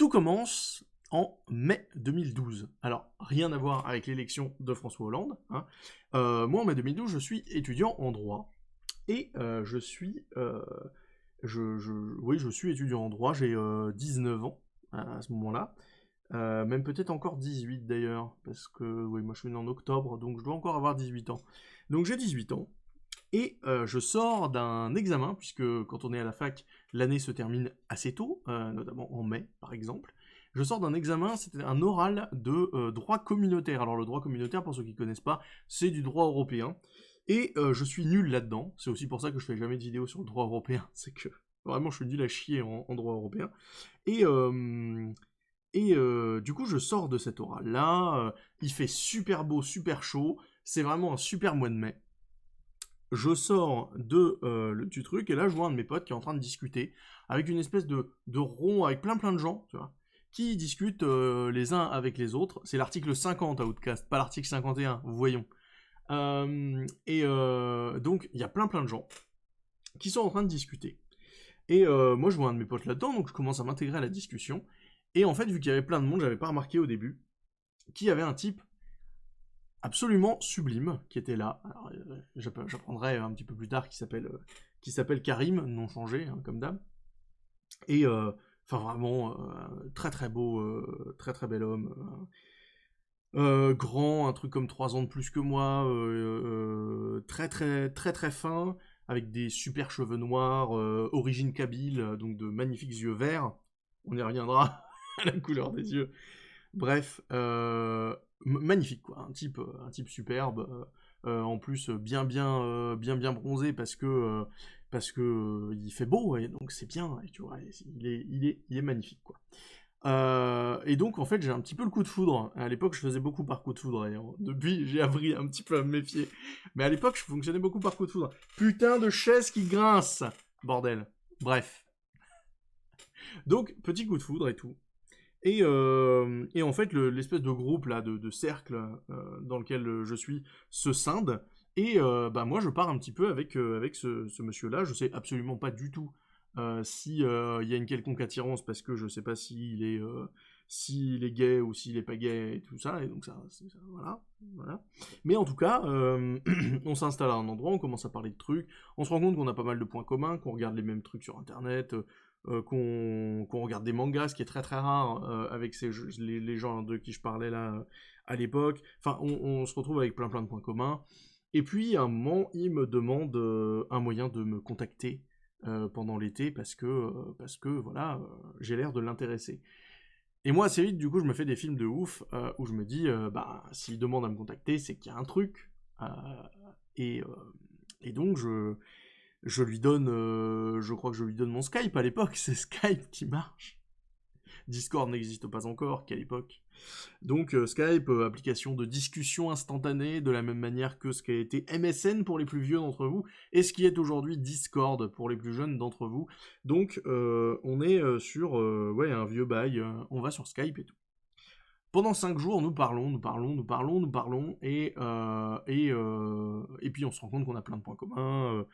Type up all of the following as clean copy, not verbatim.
Tout commence en mai 2012. Alors, rien à voir avec l'élection de François Hollande, hein. Moi, en mai 2012, je suis étudiant en droit, et oui, je suis étudiant en droit, j'ai 19 ans à ce moment-là, même peut-être encore 18 d'ailleurs, parce que oui, moi je suis né en octobre, donc je dois encore avoir 18 ans. Donc j'ai 18 ans, et je sors d'un examen, puisque quand on est à la fac, l'année se termine assez tôt, notamment en mai par exemple. Je sors d'un examen, c'était un oral de droit communautaire. Alors le droit communautaire, pour ceux qui ne connaissent pas, c'est du droit européen. Et je suis nul là-dedans. C'est aussi pour ça que je fais jamais de vidéo sur le droit européen. C'est que vraiment je suis nul à chier en droit européen. Et, du coup je sors de cet oral-là. Il fait super beau, super chaud. C'est vraiment un super mois de mai. Je sors du truc, et là je vois un de mes potes qui est en train de discuter avec une espèce de rond avec plein de gens, tu vois, qui discutent les uns avec les autres. C'est l'article 50 à Outcast, pas l'article 51, voyons. Donc il y a plein de gens qui sont en train de discuter. Et moi je vois un de mes potes là-dedans, donc je commence à m'intégrer à la discussion. Et en fait, vu qu'il y avait plein de monde, j'avais pas remarqué au début qu'il y avait un type absolument sublime qui était là. Alors, j'apprendrai un petit peu plus tard qui s'appelle Karim, non changé, hein, comme d'hab. Et enfin vraiment très beau, très bel homme. Grand, un truc comme 3 ans de plus que moi, très fin, avec des super cheveux noirs, origine kabyle, donc de magnifiques yeux verts. On y reviendra à la couleur des yeux. Bref, magnifique quoi, un type superbe, en plus bien bronzé parce que il fait beau, et donc c'est bien, et tu vois, il est magnifique quoi. Et donc en fait j'ai un petit peu le coup de foudre. À l'époque je faisais beaucoup par coup de foudre, et depuis j'ai appris un petit peu à me méfier. Mais à l'époque je fonctionnais beaucoup par coup de foudre. Putain de chaise qui grince, bordel. Bref. Donc petit coup de foudre et tout. Et en fait, l'espèce de groupe là, de cercle dans lequel je suis se scinde. Et bah moi, je pars un petit peu avec ce monsieur-là. Je sais absolument pas du tout si y a une quelconque attirance, parce que je sais pas s'il est gay ou s'il est pas gay et tout ça. Et donc ça voilà. Mais en tout cas, on s'installe à un endroit, on commence à parler de trucs, on se rend compte qu'on a pas mal de points communs, qu'on regarde les mêmes trucs sur Internet. Qu'on regarde des mangas, ce qui est très rare avec les gens de qui je parlais là à l'époque. Enfin, on se retrouve avec plein de points communs. Et puis, à un moment, il me demande un moyen de me contacter pendant l'été, parce que voilà, j'ai l'air de l'intéresser. Et moi, assez vite, du coup, je me fais des films de ouf où je me dis, bah, s'il demande à me contacter, c'est qu'il y a un truc. Euh, et, euh, et donc, je lui donne, je crois que je lui donne mon Skype à l'époque, c'est Skype qui marche. Discord n'existe pas encore qu'à l'époque. Donc Skype, application de discussion instantanée, de la même manière que ce qui a été MSN pour les plus vieux d'entre vous, et ce qui est aujourd'hui Discord pour les plus jeunes d'entre vous. Donc on est sur ouais, un vieux bail, on va sur Skype et tout. Pendant 5 jours, nous parlons, et puis on se rend compte qu'on a plein de points communs.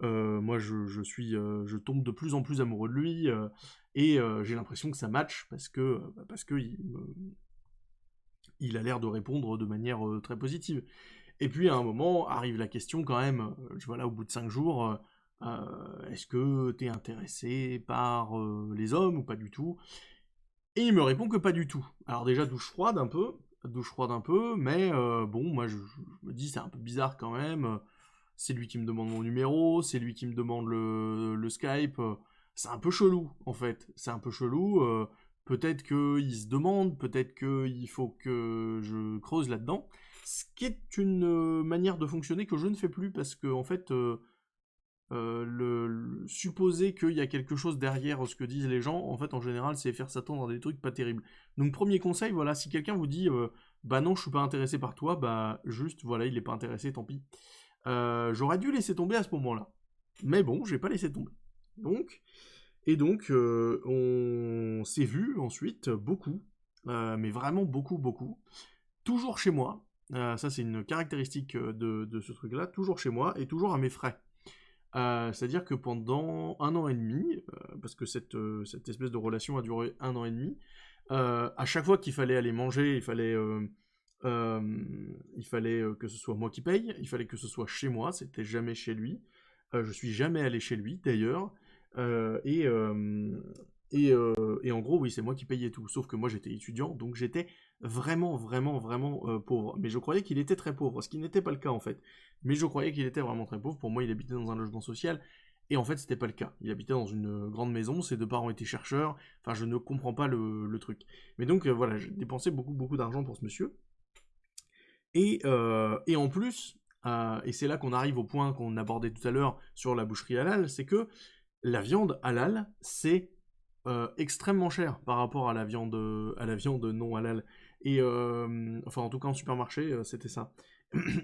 Moi, je tombe de plus en plus amoureux de lui, et j'ai l'impression que ça match parce que il a l'air de répondre de manière très positive. Et puis à un moment arrive la question quand même, voilà, au bout de 5 jours, est-ce que t'es intéressé par les hommes ou pas du tout? Et il me répond que pas du tout. Alors déjà douche froide un peu, mais bon, moi je me dis c'est un peu bizarre quand même. C'est lui qui me demande mon numéro, c'est lui qui me demande le Skype. C'est un peu chelou, en fait. C'est un peu chelou. Peut-être qu'il se demande, peut-être qu'il faut que je creuse là-dedans. Ce qui est une manière de fonctionner que je ne fais plus, parce que, en fait, supposer qu'il y a quelque chose derrière ce que disent les gens, en fait, en général, c'est faire s'attendre à des trucs pas terribles. Donc, premier conseil, voilà, si quelqu'un vous dit bah non, je suis pas intéressé par toi, bah juste, voilà, il est pas intéressé, tant pis. J'aurais dû laisser tomber à ce moment-là. Mais bon, j'ai pas laissé tomber. Donc, on s'est vu ensuite beaucoup, mais vraiment beaucoup. Toujours chez moi. Ça, c'est une caractéristique de ce truc-là. Toujours chez moi et toujours à mes frais. C'est-à-dire que pendant 1 an et demi, parce que cette espèce de relation a duré 1 an et demi, à chaque fois qu'il fallait aller manger, il fallait que ce soit moi qui paye, il fallait que ce soit chez moi, c'était jamais chez lui. Je suis jamais allé chez lui d'ailleurs. Euh, et, euh, et en gros, oui, c'est moi qui payais tout. Sauf que moi j'étais étudiant, donc j'étais vraiment, vraiment, vraiment pauvre. Mais je croyais qu'il était très pauvre, ce qui n'était pas le cas en fait. Mais je croyais qu'il était vraiment très pauvre. Pour moi, il habitait dans un logement social. Et en fait, c'était pas le cas. Il habitait dans une grande maison, ses deux parents étaient chercheurs. Enfin, je ne comprends pas le truc. Mais donc, voilà, j'ai dépensé beaucoup, beaucoup d'argent pour ce monsieur. Et en plus, et c'est là qu'on arrive au point qu'on abordait tout à l'heure sur la boucherie halal, c'est que la viande halal, c'est extrêmement cher par rapport à la viande non halal. Et enfin, en tout cas en supermarché, c'était ça.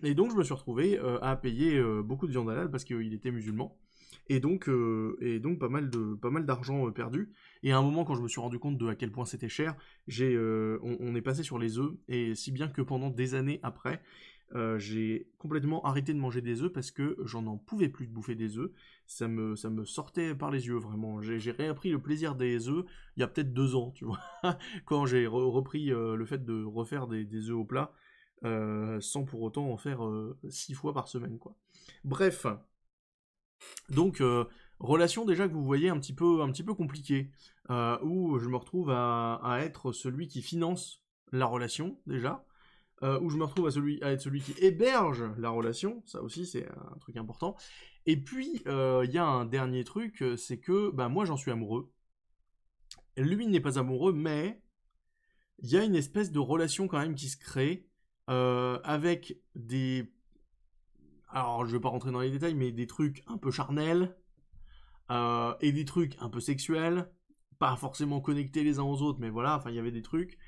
Et donc je me suis retrouvé à payer beaucoup de viande halal parce qu'il était musulman. Et donc pas mal d'argent perdu. Et à un moment, quand je me suis rendu compte de à quel point c'était cher, on est passé sur les œufs. Et si bien que pendant des années après, j'ai complètement arrêté de manger des œufs parce que j'en en pouvais plus de bouffer des œufs. Ça me sortait par les yeux, vraiment. J'ai réappris le plaisir des œufs il y a peut-être 2 ans, tu vois. Quand j'ai repris le fait de refaire des œufs au plat, sans pour autant en faire 6 fois par semaine, quoi. Bref, donc, relation déjà que vous voyez un petit peu compliquée, où je me retrouve à être celui qui finance la relation, déjà, où je me retrouve à être celui qui héberge la relation, ça aussi c'est un truc important. Et puis, il y a un dernier truc, c'est que bah, moi j'en suis amoureux, lui n'est pas amoureux, mais il y a une espèce de relation quand même qui se crée, avec des... Alors je vais pas rentrer dans les détails, mais des trucs un peu charnels, et des trucs un peu sexuels, pas forcément connectés les uns aux autres, mais voilà, enfin il y avait des trucs.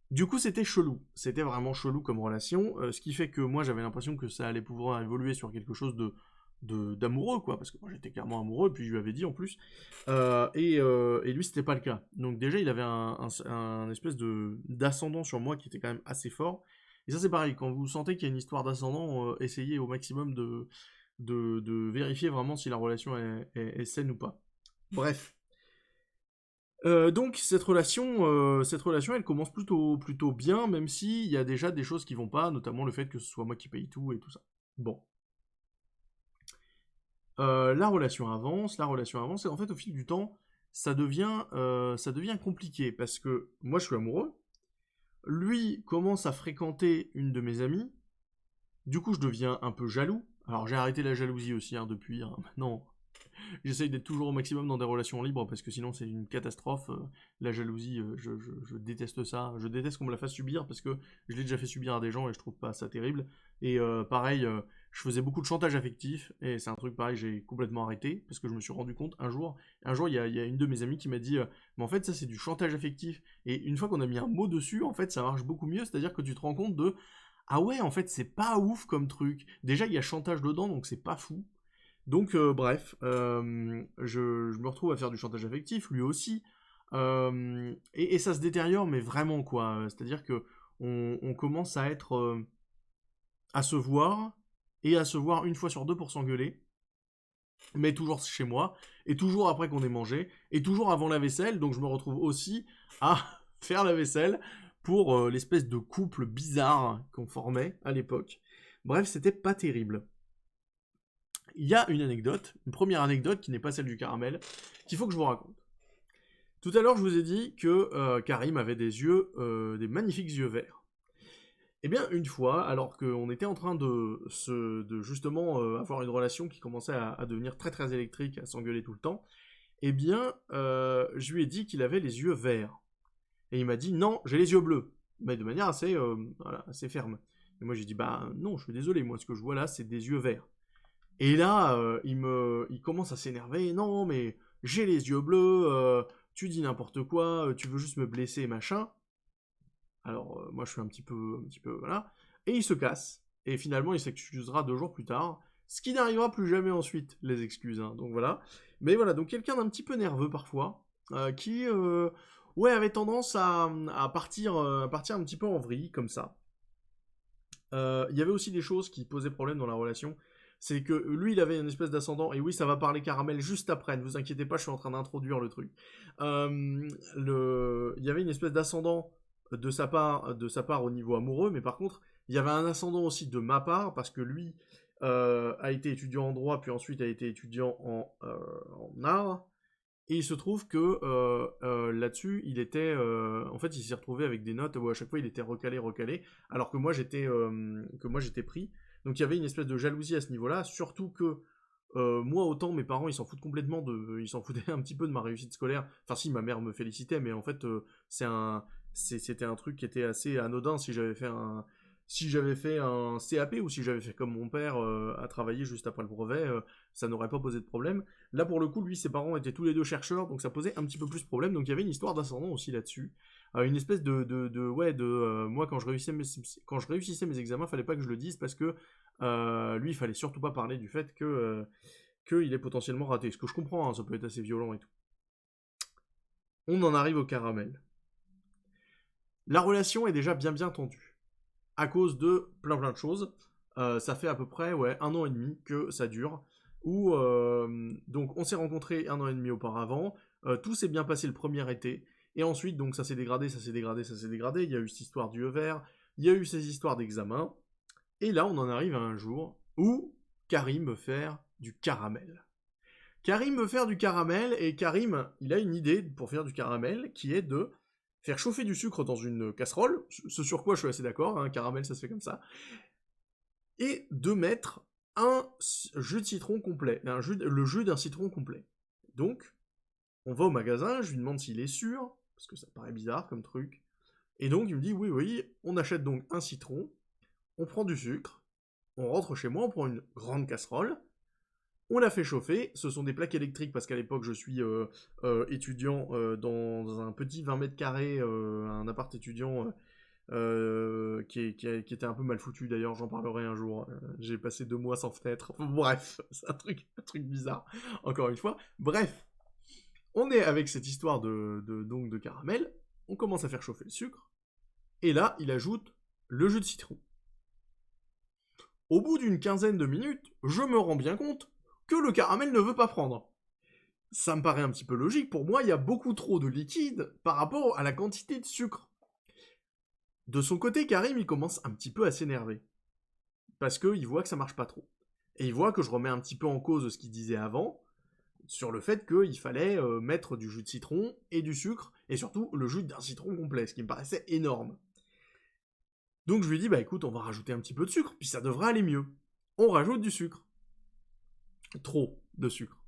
Du coup, c'était chelou. C'était vraiment chelou comme relation, ce qui fait que moi j'avais l'impression que ça allait pouvoir évoluer sur quelque chose d'amoureux, quoi, parce que moi j'étais clairement amoureux, et puis je lui avais dit en plus. Et lui, c'était pas le cas. Donc déjà, il avait un espèce d'ascendant sur moi qui était quand même assez fort. Et ça, c'est pareil, quand vous sentez qu'il y a une histoire d'ascendant, essayez au maximum de vérifier vraiment si la relation est saine ou pas. Bref. Donc cette relation, elle commence plutôt bien, même s'il y a déjà des choses qui vont pas, notamment le fait que ce soit moi qui paye tout et tout ça. Bon. La relation avance, et en fait, au fil du temps, ça devient compliqué, parce que moi, je suis amoureux, lui commence à fréquenter une de mes amies, du coup, je deviens un peu jaloux. Alors, j'ai arrêté la jalousie aussi, hein, depuis, hein. Maintenant, j'essaye d'être toujours au maximum dans des relations libres parce que sinon c'est une catastrophe. La jalousie, je déteste ça. Je déteste qu'on me la fasse subir parce que je l'ai déjà fait subir à des gens et je trouve pas ça terrible. Et pareil, je faisais beaucoup de chantage affectif et c'est un truc pareil, j'ai complètement arrêté parce que je me suis rendu compte un jour il y a une de mes amies qui m'a dit mais en fait ça c'est du chantage affectif. Et une fois qu'on a mis un mot dessus, en fait ça marche beaucoup mieux, c'est-à-dire que tu te rends compte de ah ouais, en fait c'est pas ouf comme truc. Déjà il y a chantage dedans donc c'est pas fou. Donc, bref, je me retrouve à faire du chantage affectif, lui aussi. Et ça se détériore, mais vraiment, quoi. C'est-à-dire que on commence à être... à se voir, et à se voir une fois sur deux pour s'engueuler, mais toujours chez moi, et toujours après qu'on ait mangé, et toujours avant la vaisselle, donc je me retrouve aussi à faire la vaisselle pour l'espèce de couple bizarre qu'on formait à l'époque. Bref, c'était pas terrible. Il y a une première anecdote qui n'est pas celle du caramel, qu'il faut que je vous raconte. Tout à l'heure, je vous ai dit que Karim avait des magnifiques yeux verts. Eh bien, une fois, alors qu'on était en train de justement avoir une relation qui commençait à devenir très très électrique, à s'engueuler tout le temps, eh bien, je lui ai dit qu'il avait les yeux verts. Et il m'a dit non, j'ai les yeux bleus, mais de manière assez, voilà, assez ferme. Et moi j'ai dit bah non, je suis désolé, moi ce que je vois là c'est des yeux verts. Et là, il commence à s'énerver. Non, mais j'ai les yeux bleus, tu dis n'importe quoi, tu veux juste me blesser, machin. Alors, moi, je suis un petit peu, voilà. Et il se casse. Et finalement, il s'excusera 2 jours plus tard. Ce qui n'arrivera plus jamais ensuite, les excuses, hein. Donc voilà. Mais voilà, donc quelqu'un d'un petit peu nerveux parfois, qui, ouais, avait tendance à partir un petit peu en vrille, comme ça. Il y avait aussi des choses qui posaient problème dans la relation, c'est que lui, il avait une espèce d'ascendant, et oui, ça va parler caramel juste après, ne vous inquiétez pas, je suis en train d'introduire le truc. Il y avait une espèce d'ascendant de sa part au niveau amoureux, mais par contre, il y avait un ascendant aussi de ma part, parce que lui a été étudiant en droit, puis ensuite a été étudiant en art, et il se trouve que là-dessus, il était, en fait, il s'est retrouvé avec des notes où à chaque fois il était recalé, alors que moi j'étais pris. Donc il y avait une espèce de jalousie à ce niveau-là, surtout que moi autant mes parents ils s'en foutaient un petit peu de ma réussite scolaire. Enfin si, ma mère me félicitait, mais en fait c'était un truc qui était assez anodin si j'avais fait un CAP ou si j'avais fait comme mon père à travailler juste après le brevet, ça n'aurait pas posé de problème. Là, pour le coup, lui, ses parents étaient tous les deux chercheurs, donc ça posait un petit peu plus de problème. Donc il y avait une histoire d'ascendant aussi là-dessus. Une espèce moi, quand je réussissais mes examens, fallait pas que je le dise parce que lui, il fallait surtout pas parler du fait qu'il est potentiellement raté. Ce que je comprends, hein, ça peut être assez violent et tout. On en arrive au caramel. La relation est déjà bien tendue. À cause de plein de choses. Ça fait à peu près 1 an et demi que ça dure. Donc on s'est rencontrés 1 an et demi auparavant. Tout s'est bien passé le premier été. Et ensuite, donc ça s'est dégradé. Il y a eu cette histoire du vert. Il y a eu ces histoires d'examen. Et là, on en arrive à un jour où Karim veut faire du caramel. Et Karim, il a une idée pour faire du caramel qui est de faire chauffer du sucre dans une casserole, ce sur quoi je suis assez d'accord, hein, caramel ça se fait comme ça, et de mettre un jus de citron complet, le jus d'un citron complet. Donc, on va au magasin, je lui demande s'il est sûr, parce que ça paraît bizarre comme truc, et donc il me dit oui, on achète donc un citron, on prend du sucre, on rentre chez moi, on prend une grande casserole, on la fait chauffer, ce sont des plaques électriques parce qu'à l'époque je suis étudiant dans un petit 20 mètres carrés, un appart étudiant qui était un peu mal foutu d'ailleurs, j'en parlerai un jour. J'ai passé 2 mois sans fenêtre. Bref, c'est un truc bizarre, encore une fois. Bref, on est avec cette histoire de caramel, on commence à faire chauffer le sucre, et là il ajoute le jus de citron. Au bout d'une quinzaine de minutes, je me rends bien compte que le caramel ne veut pas prendre. Ça me paraît un petit peu logique, pour moi il y a beaucoup trop de liquide par rapport à la quantité de sucre. De son côté, Karim il commence un petit peu à s'énerver. Parce qu'il voit que ça marche pas trop. Et il voit que je remets un petit peu en cause ce qu'il disait avant, sur le fait qu'il fallait mettre du jus de citron et du sucre, et surtout le jus d'un citron complet, ce qui me paraissait énorme. Donc je lui dis, bah écoute, on va rajouter un petit peu de sucre, puis ça devrait aller mieux. On rajoute du sucre. Trop de sucre.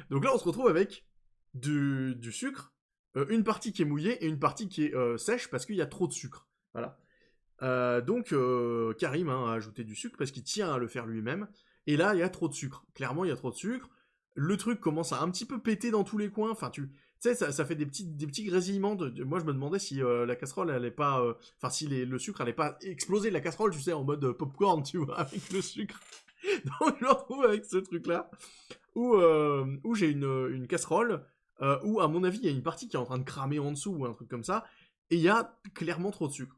Donc là, on se retrouve avec du sucre, une partie qui est mouillée et une partie qui est sèche parce qu'il y a trop de sucre. Voilà. Donc Karim a ajouté du sucre parce qu'il tient à le faire lui-même. Et là, il y a trop de sucre. Clairement, il y a trop de sucre. Le truc commence à un petit peu péter dans tous les coins. Enfin, tu sais, ça fait des petits grésillements. Moi, je me demandais si la casserole, elle allait pas... Enfin, si le sucre allait pas exploser de la casserole, tu sais, en mode popcorn, tu vois, avec le sucre. Donc, je me retrouve avec ce truc-là, où j'ai une casserole, où, à mon avis, il y a une partie qui est en train de cramer en dessous, ou un truc comme ça, et il y a clairement trop de sucre.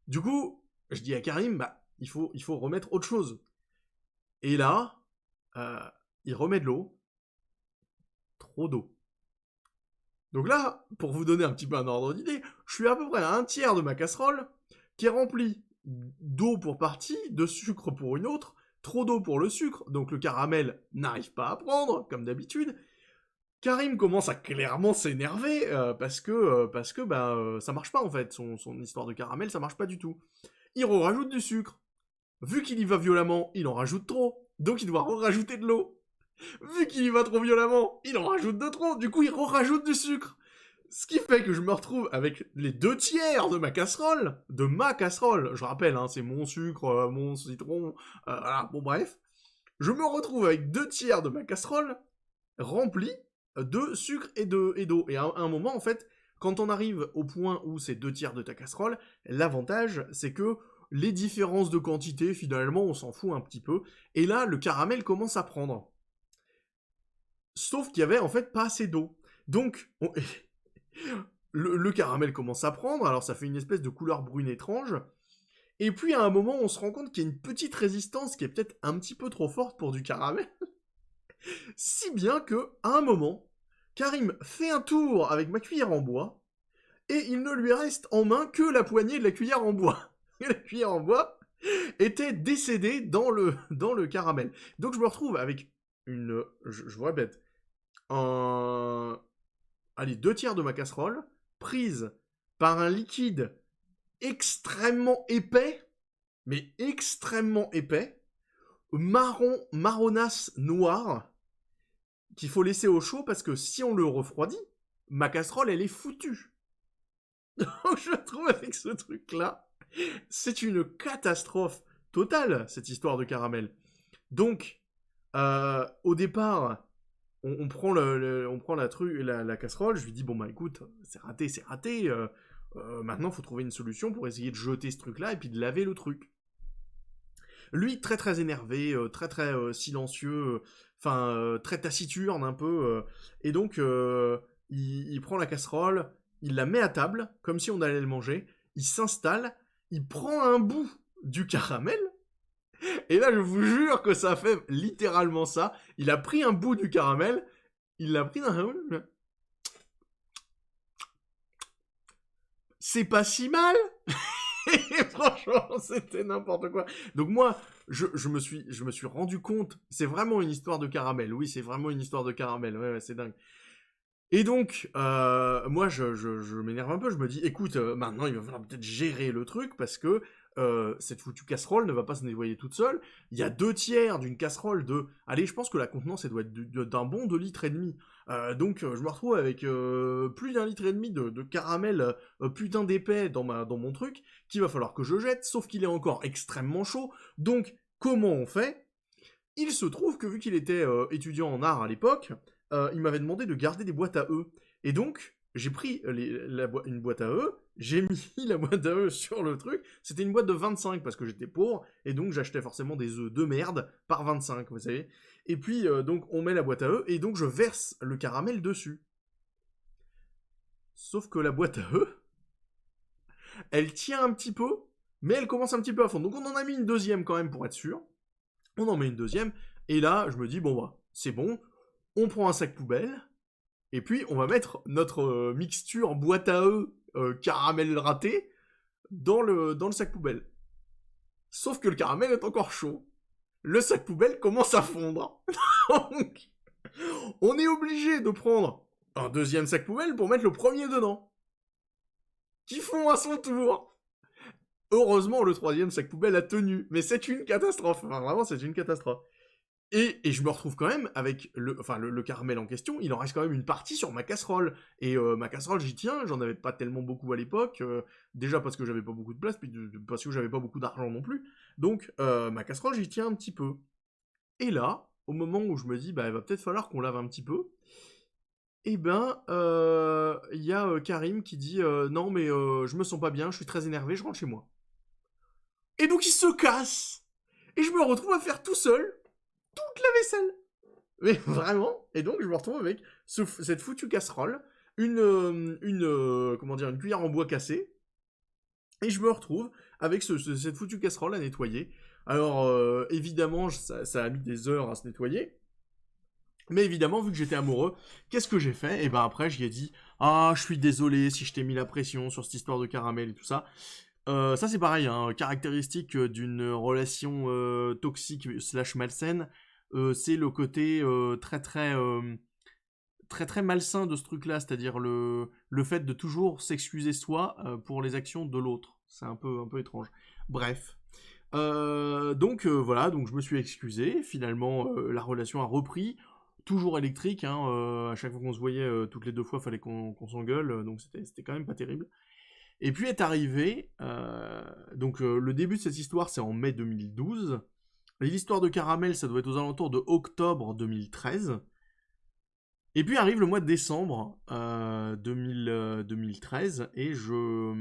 Du coup, je dis à Karim, bah, il faut remettre autre chose. Et là, il remet de l'eau. Trop d'eau. Donc là, pour vous donner un petit peu un ordre d'idée, je suis à peu près à un tiers de ma casserole, qui est remplie d'eau pour partie, de sucre pour une autre, trop d'eau pour le sucre, donc le caramel n'arrive pas à prendre, comme d'habitude. Karim commence à clairement s'énerver, parce que ça marche pas en fait, son histoire de caramel, ça marche pas du tout. Il rajoute du sucre. Vu qu'il y va violemment, il en rajoute trop, donc il doit rajouter de l'eau. Vu qu'il y va trop violemment, il en rajoute de trop, du coup il rajoute du sucre. Ce qui fait que je me retrouve avec les 2 tiers de ma casserole, je rappelle, hein, c'est mon sucre, mon citron, voilà, bon bref. Je me retrouve avec 2 tiers de ma casserole remplie de sucre et d'eau. Et à un moment, en fait, quand on arrive au point où c'est 2 tiers de ta casserole, l'avantage, c'est que les différences de quantité, finalement, on s'en fout un petit peu. Et là, le caramel commence à prendre. Sauf qu'il y avait, en fait, pas assez d'eau. Donc, le caramel commence à prendre, alors ça fait une espèce de couleur brune étrange, Et puis à un moment, on se rend compte qu'il y a une petite résistance qui est peut-être un petit peu trop forte pour du caramel. Si bien que, à un moment, Karim fait un tour avec ma cuillère en bois, et il ne lui reste en main que la poignée de la cuillère en bois. Et la cuillère en bois était décédée dans le caramel. Donc je me retrouve avec je vous répète, allez, 2/3 de ma casserole, prise par un liquide extrêmement épais, mais extrêmement épais, marronasse noir, qu'il faut laisser au chaud parce que si on le refroidit, ma casserole, elle est foutue. Donc je trouve avec ce truc-là, c'est une catastrophe totale, cette histoire de caramel. Donc, au départ, on prend, on prend la casserole, je lui dis, bon bah écoute, c'est raté, maintenant faut trouver une solution pour essayer de jeter ce truc-là et puis de laver le truc. Lui, très très énervé, très silencieux, très taciturne un peu, et donc il prend la casserole, il la met à table, comme si on allait le manger, il s'installe, il prend un bout du caramel, et là je vous jure que ça fait littéralement ça, il a pris un bout du caramel, il l'a pris dans un... C'est pas si mal. Et franchement, c'était n'importe quoi. Donc moi, je me suis rendu compte, c'est vraiment une histoire de caramel. Oui, c'est vraiment une histoire de caramel. Ouais, c'est dingue. Et donc, moi, je m'énerve un peu. Je me dis, écoute, maintenant, il va falloir peut-être gérer le truc parce que cette foutue casserole ne va pas se nettoyer toute seule. Il y a 2/3 d'une casserole de... Allez, je pense que la contenance, elle doit être d'un bon 2,5 litres. Donc, je me retrouve avec plus d'1,5 litre de caramel putain d'épais dans mon truc qu'il va falloir que je jette, sauf qu'il est encore extrêmement chaud. Donc, comment on fait? Il se trouve que vu qu'il était étudiant en art à l'époque, il m'avait demandé de garder des boîtes à œufs. Et donc, j'ai pris une boîte à œufs, j'ai mis la boîte à œufs sur le truc. C'était une boîte de 25 parce que j'étais pauvre, et donc j'achetais forcément des œufs de merde par 25, vous savez. Et puis, donc, on met la boîte à œufs, et donc je verse le caramel dessus. Sauf que la boîte à œufs, elle tient un petit peu, mais elle commence un petit peu à fondre. Donc on en a mis une deuxième quand même pour être sûr. On en met une deuxième, et là, je me dis, bon bah, c'est bon, on prend un sac poubelle, et puis on va mettre notre mixture boîte à œufs caramel raté dans le sac poubelle. Sauf que le caramel est encore chaud. Le sac poubelle commence à fondre. Donc, on est obligé de prendre un deuxième sac poubelle pour mettre le premier dedans. Qui fond à son tour. Heureusement, le troisième sac poubelle a tenu. Mais c'est une catastrophe. Enfin, vraiment, c'est une catastrophe. Et je me retrouve quand même avec le caramel en question, il en reste quand même une partie sur ma casserole. Et ma casserole, j'y tiens, j'en avais pas tellement beaucoup à l'époque, déjà parce que j'avais pas beaucoup de place, puis parce que j'avais pas beaucoup d'argent non plus. Donc ma casserole, j'y tiens un petit peu. Et là, au moment où je me dis, bah il va peut-être falloir qu'on lave un petit peu, et ben, il y a Karim qui dit, non mais je me sens pas bien, je suis très énervé, je rentre chez moi. Et donc il se casse. Et je me retrouve à faire tout seul toute la vaisselle. Mais vraiment. Et donc, je me retrouve avec cette foutue casserole, comment dire, une cuillère en bois cassée, et je me retrouve avec cette foutue casserole à nettoyer. Alors, évidemment, ça a mis des heures à se nettoyer. Mais évidemment, vu que j'étais amoureux, qu'est-ce que j'ai fait? Et ben après, j'y ai dit, ah, je suis désolé si je t'ai mis la pression sur cette histoire de caramel et tout ça. Ça c'est pareil, hein, caractéristique d'une relation toxique slash malsaine, c'est le côté très malsain de ce truc-là, c'est-à-dire le fait de toujours s'excuser soi pour les actions de l'autre. C'est un peu étrange. Bref. Donc voilà, donc je me suis excusé. Finalement, la relation a repris. Toujours électrique, hein, à chaque fois qu'on se voyait, toutes les 2 fois, fallait qu'on s'engueule, donc c'était quand même pas terrible. Et puis est arrivé, donc le début de cette histoire, c'est en mai 2012. L'histoire de Caramel, ça doit être aux alentours de octobre 2013. Et puis arrive le mois de décembre 2013, et je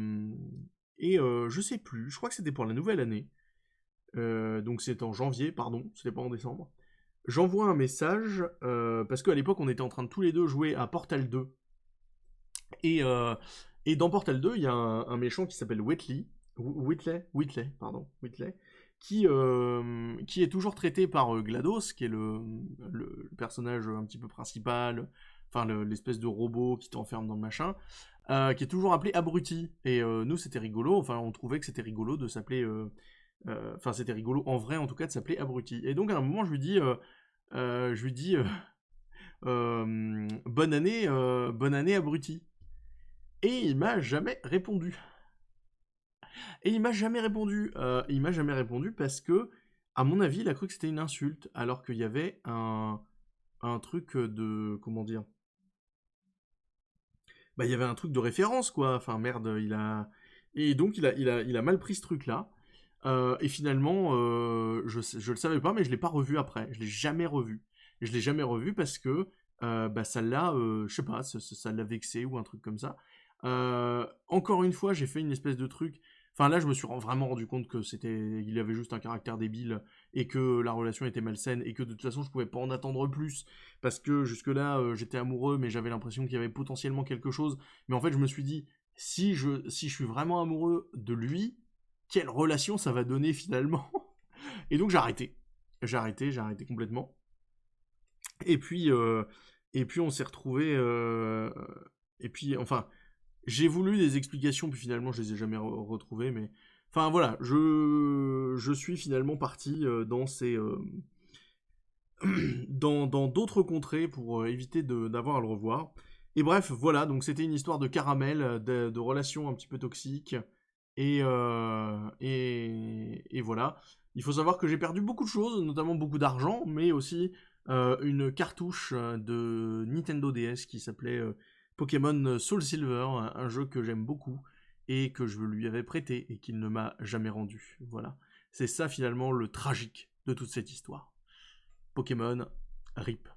sais plus, je crois que c'était pour la nouvelle année. Donc c'est en janvier, pardon, c'était pas en décembre. J'envoie un message, parce qu'à l'époque, on était en train de tous les deux jouer à Portal 2. Et dans Portal 2, il y a un méchant qui s'appelle Wheatley. Whitley, pardon, Whitley, qui est toujours traité par GLaDOS, qui est le personnage un petit peu principal, enfin l'espèce de robot qui t'enferme dans le machin, qui est toujours appelé Abruti. Et nous, c'était rigolo, enfin, on trouvait que c'était rigolo de s'appeler. Enfin, c'était rigolo en vrai, en tout cas, de s'appeler Abruti. Et donc, à un moment, je lui dis bonne année, Abruti. Et il m'a jamais répondu. Il m'a jamais répondu parce que, à mon avis, il a cru que c'était une insulte, alors qu'il y avait un truc de, comment dire, bah il y avait un truc de référence quoi. Enfin merde, et donc il a mal pris ce truc là. Et finalement, je le savais pas, mais je l'ai pas revu après. Je l'ai jamais revu. Et je l'ai jamais revu parce que bah ça l'a, je sais pas, ça l'a vexé ou un truc comme ça. Encore une fois, j'ai fait une espèce de truc. Enfin là, je me suis vraiment rendu compte que il avait juste un caractère débile et que la relation était malsaine et que de toute façon, je pouvais pas en attendre plus parce que jusque-là, j'étais amoureux, mais j'avais l'impression qu'il y avait potentiellement quelque chose. Mais en fait, je me suis dit, si je suis vraiment amoureux de lui, quelle relation ça va donner finalement? Et donc j'ai arrêté. J'ai arrêté complètement. Et puis, euh, et puis on s'est retrouvé. Et puis, enfin, j'ai voulu des explications, puis finalement je les ai jamais retrouvées. Mais, enfin voilà, je suis finalement parti dans dans d'autres contrées pour éviter d'avoir à le revoir. Et bref, voilà, donc c'était une histoire de caramel, de relations un petit peu toxiques. Et voilà. Il faut savoir que j'ai perdu beaucoup de choses, notamment beaucoup d'argent, mais aussi une cartouche de Nintendo DS qui s'appelait Pokémon Soul Silver, un jeu que j'aime beaucoup et que je lui avais prêté et qu'il ne m'a jamais rendu. Voilà. C'est ça finalement le tragique de toute cette histoire. Pokémon, RIP.